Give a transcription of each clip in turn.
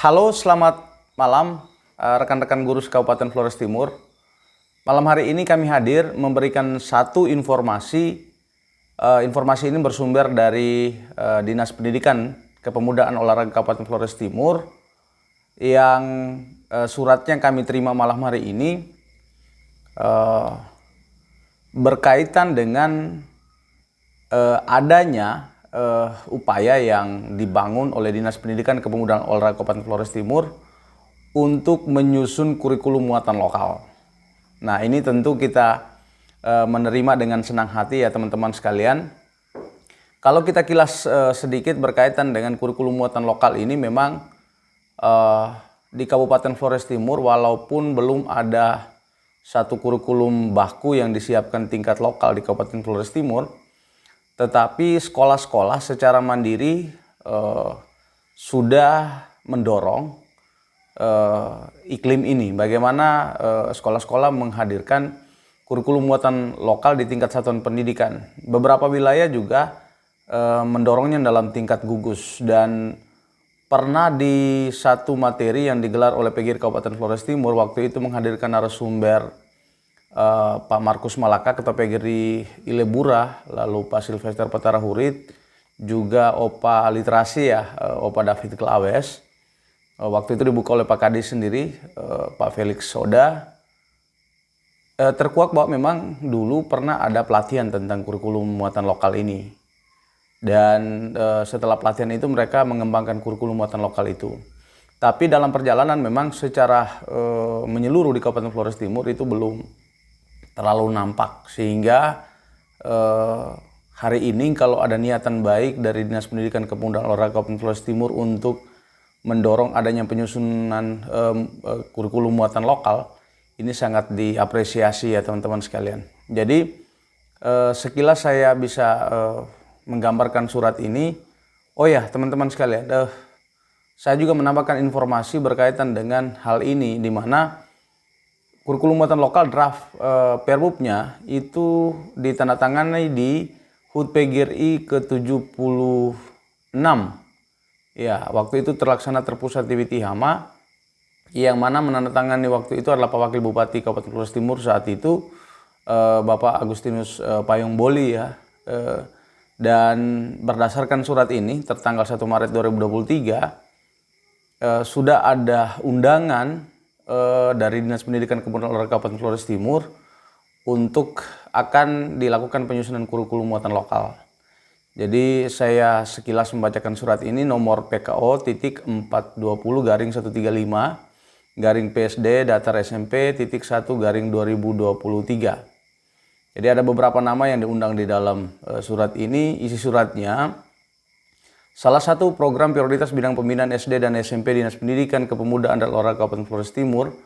Halo, selamat malam rekan-rekan guru Kabupaten Flores Timur. Malam hari ini kami hadir memberikan satu informasi. Informasi ini bersumber dari Dinas Pendidikan Kepemudaan Olahraga Kabupaten Flores Timur yang suratnya kami terima malam hari ini berkaitan dengan adanya upaya yang dibangun oleh Dinas Pendidikan Kepemudaan Olahraga Kabupaten Flores Timur untuk menyusun kurikulum muatan lokal. Nah, ini tentu kita menerima dengan senang hati ya teman-teman sekalian. Kalau kita kilas sedikit berkaitan dengan kurikulum muatan lokal ini, memang di Kabupaten Flores Timur walaupun belum ada satu kurikulum baku yang disiapkan tingkat lokal di Kabupaten Flores Timur, tetapi sekolah-sekolah secara mandiri sudah mendorong iklim ini. Bagaimana sekolah-sekolah menghadirkan kurikulum muatan lokal di tingkat satuan pendidikan. Beberapa wilayah juga mendorongnya dalam tingkat gugus, dan pernah di satu materi yang digelar oleh PGRI Kabupaten Flores Timur waktu itu menghadirkan narasumber Pak Markus Malaka, Ketua PGRI Ilebura, lalu Pak Sylvester Petarahurit, juga Opa Literasi ya, Opa David Klawes. Waktu itu dibuka oleh Pak Kadis sendiri, Pak Felix Soda. Terkuak bahwa memang dulu pernah ada pelatihan tentang kurikulum muatan lokal ini. Dan setelah pelatihan itu mereka mengembangkan kurikulum muatan lokal itu. Tapi dalam perjalanan memang secara menyeluruh di Kabupaten Flores Timur itu belum terlalu nampak, sehingga hari ini kalau ada niatan baik dari Dinas Pendidikan Kepemudaan Olahraga Kabupaten Flores Timur untuk mendorong adanya penyusunan kurikulum muatan lokal, ini sangat diapresiasi ya teman-teman sekalian. Jadi sekilas saya bisa menggambarkan surat ini. Oh ya teman-teman sekalian, saya juga menambahkan informasi berkaitan dengan hal ini, di mana kurikulum muatan lokal draft Perbubnya itu ditandatangani di HUT PGRI ke-76. Ya, waktu itu terlaksana terpusat di Witihama, yang mana menandatangani waktu itu adalah Pak Wakil Bupati Kabupaten Flores Timur saat itu, Bapak Agustinus Payung Boli ya. Dan berdasarkan surat ini tertanggal 1 Maret 2023 sudah ada undangan dari Dinas Pendidikan Kepemudaan Olahraga Kabupaten Flores Timur untuk akan dilakukan penyusunan kurikulum muatan lokal. Jadi saya sekilas membacakan surat ini, nomor PKO titik 420/135 PSD Datar SMP titik 1 2023. Jadi ada beberapa nama yang diundang di dalam surat ini. Isi suratnya, salah satu program prioritas bidang pembinaan SD dan SMP Dinas Pendidikan Kepemudaan dan Olahraga Kabupaten Flores Timur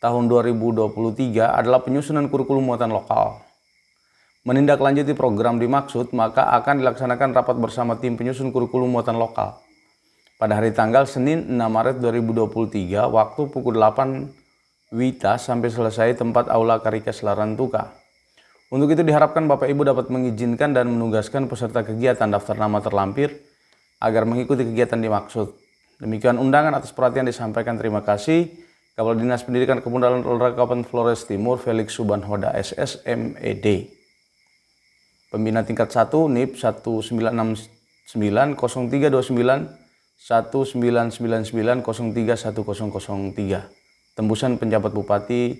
tahun 2023 adalah penyusunan kurikulum muatan lokal. Menindaklanjuti program dimaksud, maka akan dilaksanakan rapat bersama tim penyusun kurikulum muatan lokal pada hari tanggal Senin 6 Maret 2023 waktu pukul 8 WITA sampai selesai tempat Aula Karikes Larantuka. Untuk itu diharapkan Bapak Ibu dapat mengizinkan dan menugaskan peserta kegiatan daftar nama terlampir agar mengikuti kegiatan dimaksud. Demikian undangan, atas perhatian disampaikan terima kasih. Kepala Dinas Pendidikan Kepemudaan Olahraga Kabupaten Flores Timur Felix Subanhoda SS MED. Pembina tingkat 1 NIP 1969 0329 1999 03103. Tembusan penjabat Bupati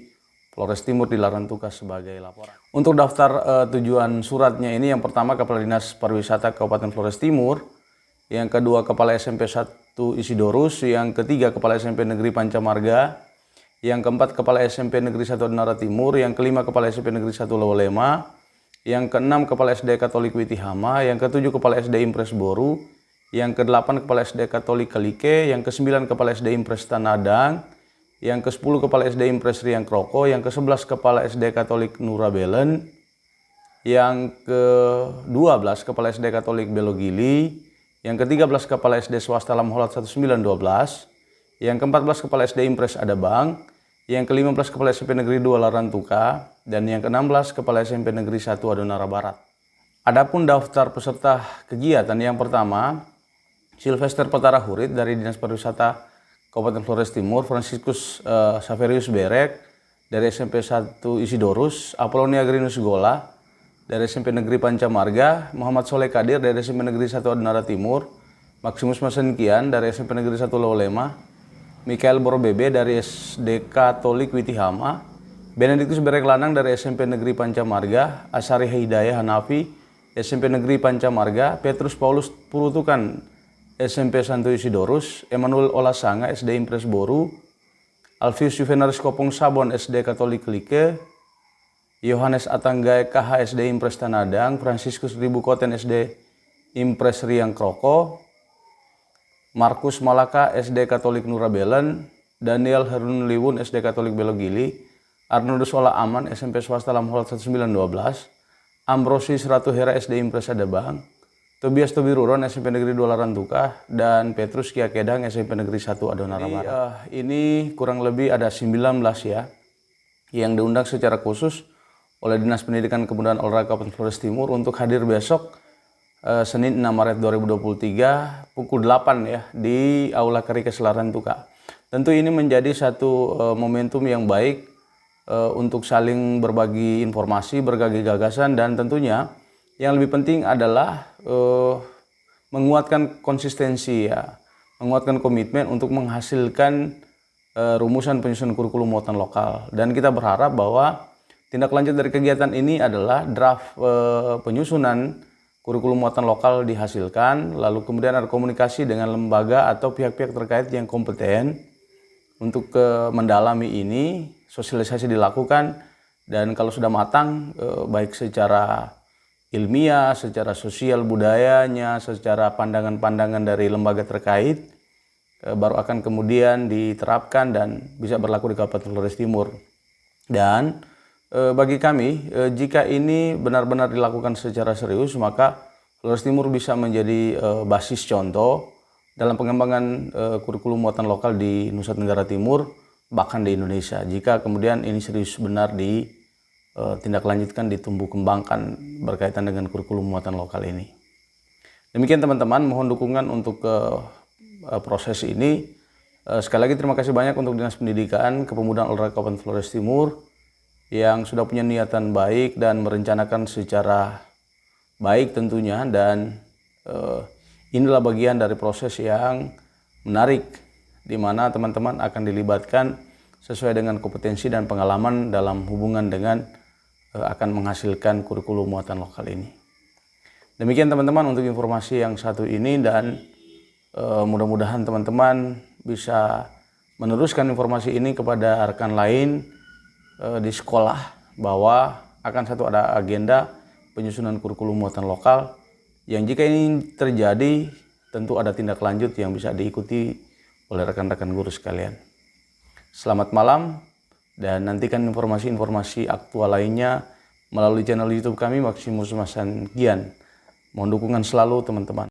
Flores Timur di Larantuka sebagai laporan. Untuk daftar tujuan suratnya ini, yang pertama Kepala Dinas Pariwisata Kabupaten Flores Timur, yang kedua Kepala SMP 1 Isidorus, yang ketiga Kepala SMP Negeri Pancamarga, yang keempat Kepala SMP Negeri 1 Adonara Timur, yang kelima Kepala SMP Negeri 1 Lawalema, yang keenam Kepala SD Katolik Witihama, yang ketujuh Kepala SD Impres Boru, yang kedelapan Kepala SD Katolik Kalike, yang kesembilan Kepala SD Impres Tanadang, yang ke-10 Kepala SD Impres Riang Kroko, yang ke-11 Kepala SD Katolik Nurabelen, yang ke-12 Kepala SD Katolik Belogili, yang ke-13 Kepala SD Swasta Lamholat 1912, yang ke-14 Kepala SD Impres Adabang, yang ke-15 Kepala SMP Negeri 2 Larantuka, dan yang ke-16 Kepala SMP Negeri 1 Adonara Barat. Adapun daftar peserta kegiatan, yang pertama Sylvester Petarahurit dari Dinas Pariwisata Kabupaten Flores Timur, Franciscus Saverius Berek dari SMP 1 Isidorus, Apolonia Grinus Gola dari SMP Negeri Pancamarga, Muhammad Soleh Kadir dari SMP Negeri 1 Adonara Timur, Maximus Masenkian dari SMP Negeri 1 Lolema, Mikael Borobebe dari SD Katolik Witihama, Benediktus Berek Lanang dari SMP Negeri Pancamarga, Asari Hidayah Hanafi SMP Negeri Pancamarga, Petrus Paulus Purutukan SMP Santo Isidorus, Emmanuel Olasanga SD Impres Boru, Alfius Juvenaris Kopong Sabon SD Katolik Like, Yohanes Atanggae KH SD Impres Tanadang, Franciscus Ribukoten SD Impres Riang Kroko, Markus Malaka SD Katolik Nurabelen, Daniel Harun Liwun SD Katolik Belogili, Arnoldus Ola Aman SMP Swasta Lamhol 1912, Ambrosis Ratu Hera SD Impres Adabang, Tobias Tobiruron SMP Negeri 2 Larantuka, dan Petrus Kiakedang SMP Negeri 1 Adonara Barat. Ini kurang lebih ada 19 ya yang diundang secara khusus oleh Dinas Pendidikan Kebudayaan Olahraga Kabupaten Flores Timur untuk hadir besok Senin 6 Maret 2023 pukul 8 ya di Aula Karikes Larantuka. Tentu ini menjadi satu momentum yang baik untuk saling berbagi informasi, berbagi gagasan, dan tentunya yang lebih penting adalah menguatkan konsistensi ya, menguatkan komitmen untuk menghasilkan rumusan penyusunan kurikulum muatan lokal. Dan kita berharap bahwa tindak lanjut dari kegiatan ini adalah draft penyusunan kurikulum muatan lokal dihasilkan, lalu kemudian ada komunikasi dengan lembaga atau pihak-pihak terkait yang kompeten untuk mendalami ini, sosialisasi dilakukan, dan kalau sudah matang baik secara ilmiah, secara sosial budayanya, secara pandangan-pandangan dari lembaga terkait, baru akan kemudian diterapkan dan bisa berlaku di Kabupaten Flores Timur. Dan bagi kami, jika ini benar-benar dilakukan secara serius, maka Flores Timur bisa menjadi basis contoh dalam pengembangan kurikulum muatan lokal di Nusa Tenggara Timur, bahkan di Indonesia. Jika kemudian ini serius benar tindak lanjutkan, ditumbuh kembangkan berkaitan dengan kurikulum muatan lokal ini. Demikian teman-teman, mohon dukungan untuk proses ini. Sekali lagi terima kasih banyak untuk Dinas Pendidikan Kepemudaan Olahraga Kabupaten Flores Timur yang sudah punya niatan baik dan merencanakan secara baik tentunya, dan inilah bagian dari proses yang menarik di mana teman-teman akan dilibatkan sesuai dengan kompetensi dan pengalaman dalam hubungan dengan akan menghasilkan kurikulum muatan lokal ini. Demikian teman-teman untuk informasi yang satu ini, dan mudah-mudahan teman-teman bisa meneruskan informasi ini kepada rekan lain di sekolah, bahwa akan ada agenda penyusunan kurikulum muatan lokal yang jika ini terjadi tentu ada tindak lanjut yang bisa diikuti oleh rekan-rekan guru sekalian. Selamat malam, dan nantikan informasi-informasi aktual lainnya melalui channel YouTube kami Maximus Masenkian. Mohon dukungan selalu teman-teman.